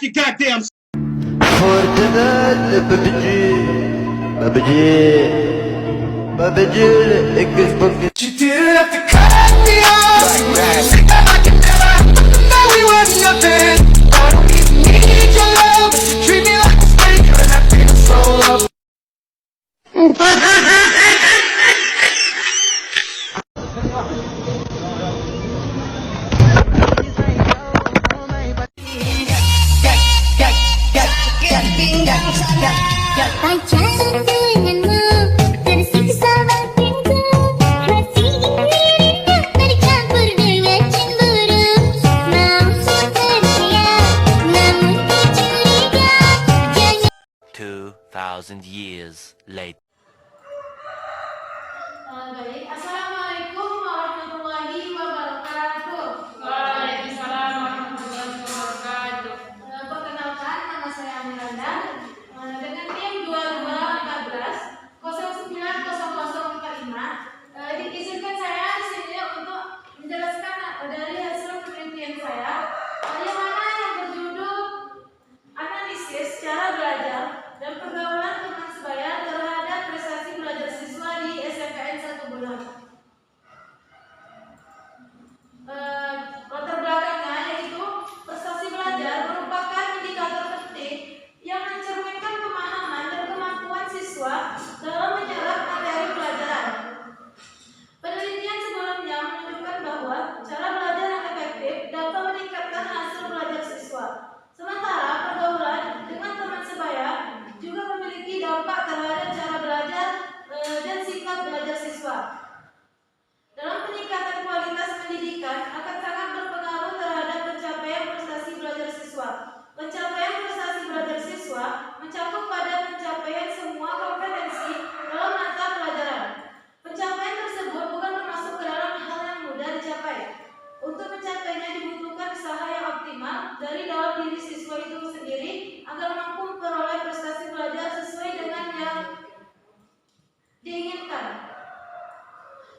your goddamn. Fortnite PUBG एक Facebook You didn't have to cut me off. Say that I can never know we were nothing. I don't even need your love, but you treat me like a stranger, and I feel so loved. Pacaran denganmu tersiksa batinku, masih ingin tercampur dengan cemburu. Mau percaya, namun kecuriga, jangan. 2,000 years later. Baik, Assalamualaikum warahmatullahi wabarakatuh. Waalaikumsalam warahmatullahi wabarakatuh. Perkenalkan, nama saya Amiranda. Dengan tim 2214 090045. Diizinkan saya di sini untuk menjelaskan dari hasil penelitian saya, yang mana yang berjudul analisis cara belajar dan pergaulan teman sebaya terhadap prestasi belajar siswa di SMPN 1 Bulan. Latar belakangnya yaitu prestasi belajar merupakan indikator penting yang mencerminkan pemahaman dan kemampuan siswa dalam menyerap materi pelajaran. Penelitian sebelumnya menunjukkan bahwa cara belajar yang efektif dapat meningkatkan hasil belajar siswa. Sementara pergaulan dengan teman sebaya juga memiliki dampak terhadap cara belajar dan sikap belajar siswa. Dalam peningkatan kualitas pendidikan akan sangat berpengaruh terhadap pencapaian prestasi belajar siswa. Pencapaian prestasi belajar siswa mencakup pada pencapaian semua kompetensi dalam mata pelajaran. Pencapaian tersebut bukan termasuk ke dalam hal yang mudah dicapai. Untuk mencapainya dibutuhkan usaha yang optimal dari dalam diri siswa itu sendiri agar mampu memperoleh prestasi belajar sesuai dengan yang diinginkan.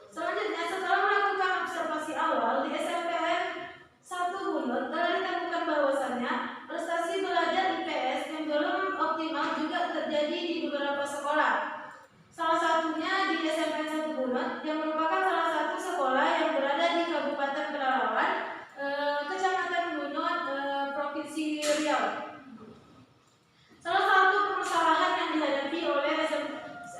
Selanjutnya, setelah melakukan observasi awal di SMPN 1 Bunut, telah ditemukan bahwasannya prestasi belajar IPS yang belum optimal juga terjadi di beberapa sekolah. Salah satunya di SMPN 1 Bunut, yang merupakan salah satu sekolah yang berada di Kabupaten Pelalawan, Kecamatan Bunut, Provinsi Riau. Salah satu permasalahan yang dihadapi oleh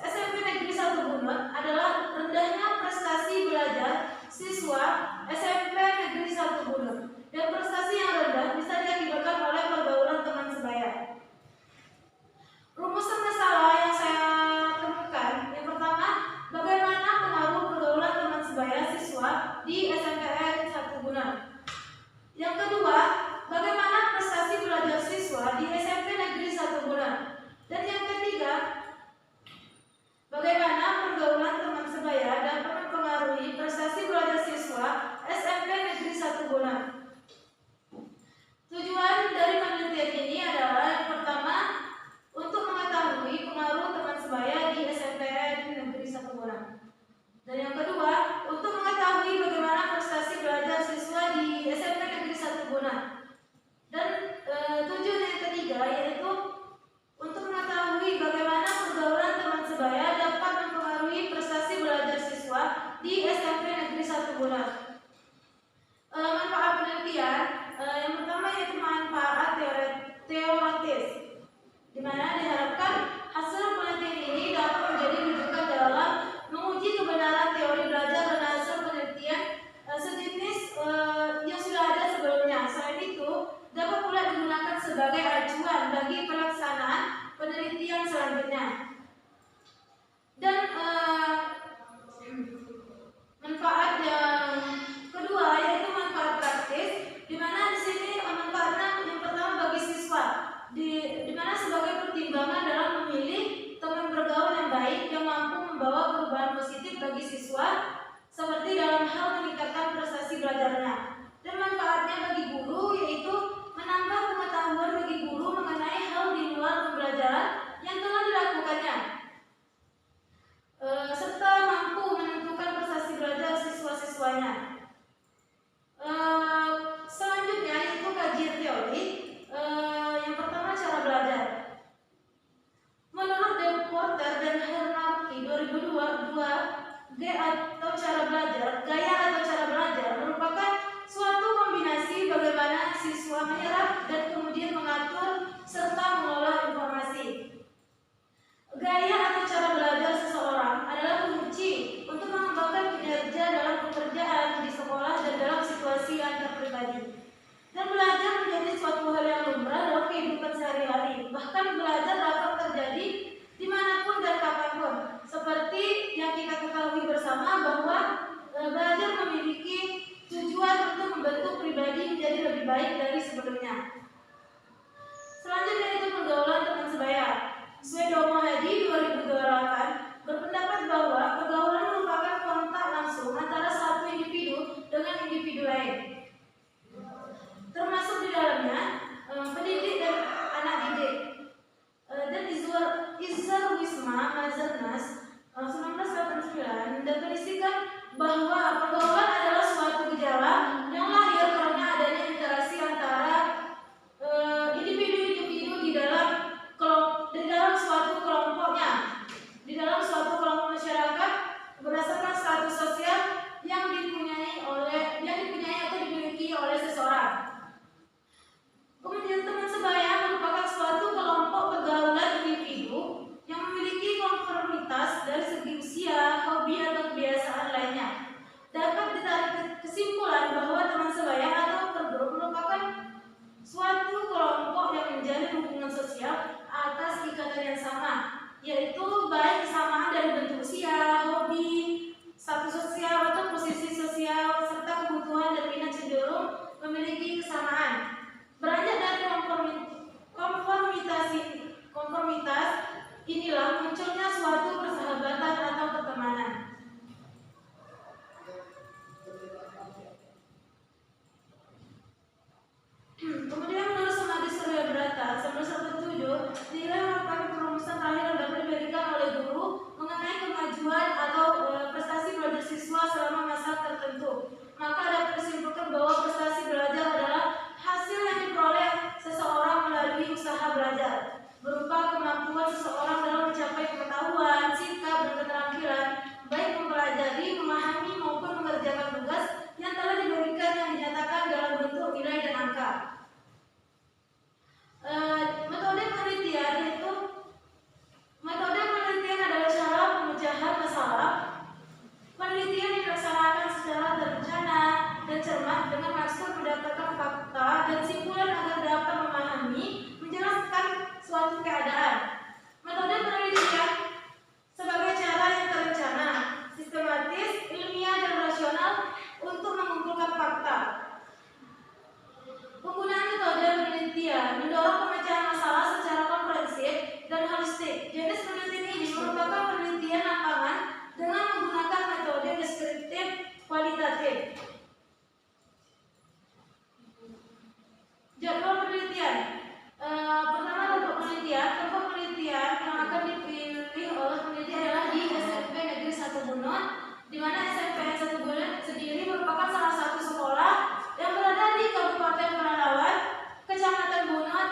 SMP Negeri 1 Bunut adalah rendahnya prestasi belajar siswa SMP Negeri 1 Bunut, dan prestasi yang rendah bisa diakibatkan oleh pergaulan teman sebaya. Rumusan masalah yang saya temukan, yang pertama, bagaimana pengaruh pergaulan teman sebaya siswa di SMPN 1 Bunut. Yang kedua, bagaimana prestasi belajar siswa di SMP Negeri 1 Bunut. Dan yang ketiga, bagaimana pergaulan teman sebaya dapat mempengaruhi prestasi belajar siswa SMP Negeri 1 Bunut. Tujuan dari penelitian ini adalah yang pertama, untuk mengetahui pengaruh teman sebaya di SMPN Negeri 1 Bunut. Dan yang kedua, untuk mengetahui bagaimana prestasi belajar siswa di SMP Negeri 1 Bunut. Dan tujuan yang ketiga yaitu untuk mengetahui bagaimana pergaulan teman sebaya dapat mempengaruhi prestasi belajar siswa di SMP Negeri 1 Bunut. Manfaat penelitian, yang pertama yaitu manfaat teoritis, di mana diharapkan hasil penelitian ini dapat menjadi rujukan dalam menguji kebenaran teori belajar dan hasil penelitian sejenis yang sudah ada sebelumnya. Selain itu, dapat pula digunakan sebagai acuan bagi pelaksanaan penelitian selanjutnya. Dan manfaat yang belajar, gaya atau cara belajar merupakan suatu kombinasi bagaimana siswa menyerap dan kemudian mengatur serta mengolah informasi. Gaya atau cara belajar seseorang adalah kunci untuk mengembangkan kinerja dalam pekerjaan di sekolah dan dalam situasi antar pribadi. Dan belajar menjadi suatu hal yang lumrah dalam kehidupan sehari-hari. Bahkan belajar dapat terjadi dimanapun dan kapanpun. Seperti yang kita ketahui bersama bahwa belajar memiliki tujuan untuk membentuk pribadi menjadi lebih baik dari sebelumnya. Selanjutnya itu pergaulan teman sebaya. Swedomo Hadi 2008 berpendapat bahwa pergaulan merupakan kontak langsung antara satu individu dengan individu lain, termasuk di dalamnya pendidik dan anak didik. Dan Izar Wisma Mazernas 1989 mendefinisikan bahwa pergaulan adalah suatu gejala yang lahir karena adanya interaksi antara individu-individu di dalam suatu kelompoknya, di dalam suatu kelompok masyarakat berdasarkan status sosial yang dipunyai atau dimiliki oleh seseorang. Kemudian teman sebaya merupakan suatu kelompok pergaulan individu yang memiliki konformitas dari segi usia, hobi atau kebiasaan lainnya. Dapat ditarik kesimpulan bahwa teman sebaya atau pergrup merupakan suatu kelompok yang menjalin hubungan sosial atas ikatan yang sama, yaitu baik kesamaan dari bentuk usia, hobi, status sosial atau posisi sosial, serta kebutuhan dan minat cenderung memiliki kesamaan. Beranjak dari konformitas inilah munculnya suatu persahabatan atau pertemanan. Kemudian menurut Samadhi Surya Brata 1917 dinilai merupakan perumusan terakhir yang dapat diberikan oleh guru mengenai kemajuan atau prestasi belajar siswa selama masa tertentu. Maka dapat disimpulkan bahwa prestasi belajar adalah hasil yang diperoleh seseorang melalui usaha belajar, berupa kemampuan seseorang dalam mencapai pengetahuan, sikap, dan keterampilan, baik mempelajari, memahami, maupun mengerjakan tugas yang telah diberikan yang dinyatakan dalam bentuk nilai dan angka. Metode penelitian adalah cara pemecahan masalah. Penelitian dilaksanakan secara terencana dan cermat dengan maksud mendapatkan fakta dan simpulan agar dapat memahami, menjelaskan suatu keadaan. Metode penelitian sebagai cara yang terencana, sistematis, ilmiah, dan rasional untuk mengumpulkan fakta. Penggunaan metode penelitian mendorong pemecahan masalah secara komprehensif dan holistik. Jenis penelitian ini merupakan penelitian lapangan dengan menggunakan metode deskriptif kualitatif. Jadwal penelitian. Pertama, tempat penelitian yang akan dipilih oleh peneliti adalah di SMP Negeri 1 Bunut, di mana SMP 1 Bunut sendiri merupakan salah satu sekolah yang berada di Kabupaten Pelalawan, Kecamatan Bunut,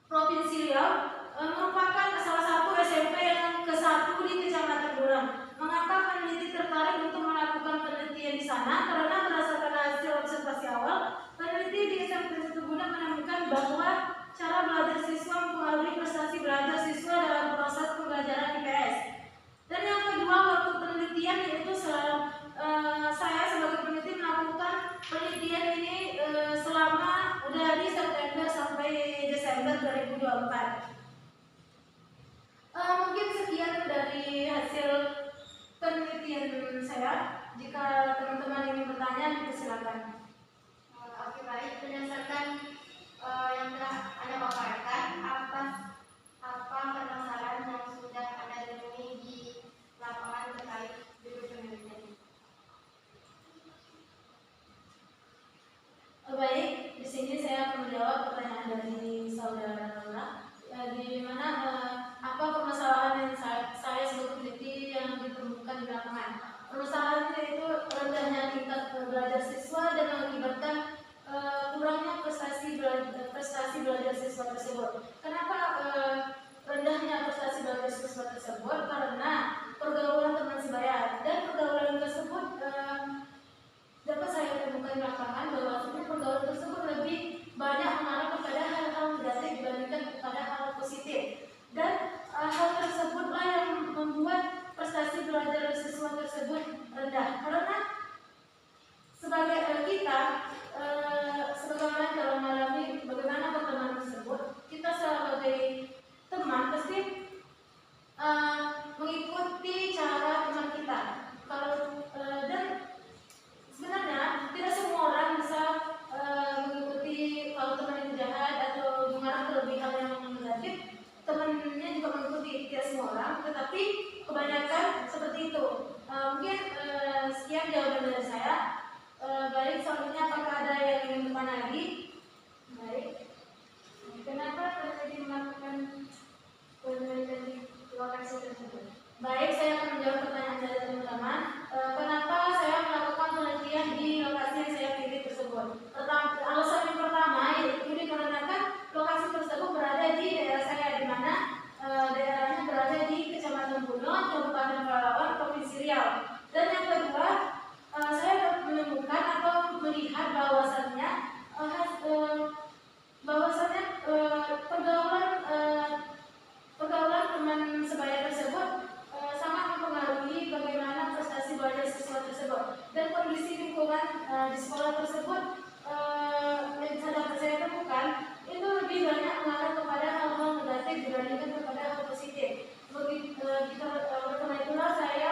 Provinsi Riau, merupakan salah satu SMP yang ke-1 di Kecamatan Bunut. Mengapa peneliti tertarik untuk melakukan penelitian di sana? Karena berdasarkan hasil observasi awal, peneliti di SMP 1 Bunut menemukan bahwa cara belajar siswa mempengaruhi prestasi belajar siswa dalam proses pembelajaran IPS. Dan yang kedua, waktu penelitian yaitu saya sebagai peneliti melakukan penelitian ini selama dari September sampai Desember 2024. Mungkin sekian dari hasil penelitian saya. Jika teman-teman ingin bertanya, silakan. Oke, baik. Berdasarkan yang telah Anda paparkan, apa permasalahan yang sudah Anda temui di lapangan terkait judul penelitian ini? Baik, di sini saya akan menjawab pertanyaan dari saudara Lola. Di mana apa permasalahan yang saya sebagai peneliti yang ditemukan di lapangan? Permasalahan itu rendahnya tingkat belajar siswa dan mengakibatkan kurangnya prestasi belajar siswa tersebut. tersebut. Dan kondisi lingkungan di sekolah tersebut yang dapat saya temukan itu lebih banyak mengarah kepada hal-hal negatif dibandingkan kepada hal positif. Oleh karena itulah saya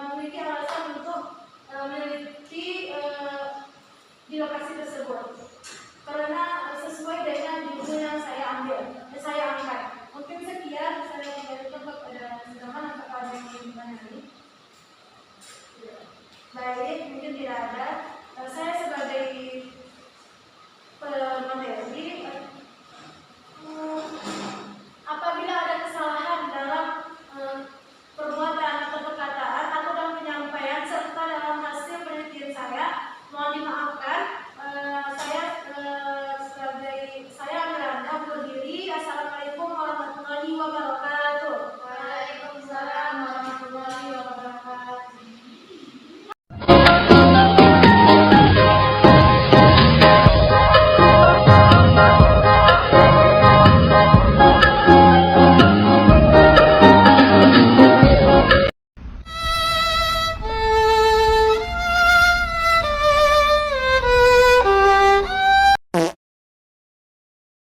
memiliki alasan untuk meneliti di lokasi tersebut karena sesuai dengan judul yang saya angkat. Mungkin sekian saya memberikan kepada teman-teman apakah ada yang ingin bertanya ini? Baik, mungkin tidak ada.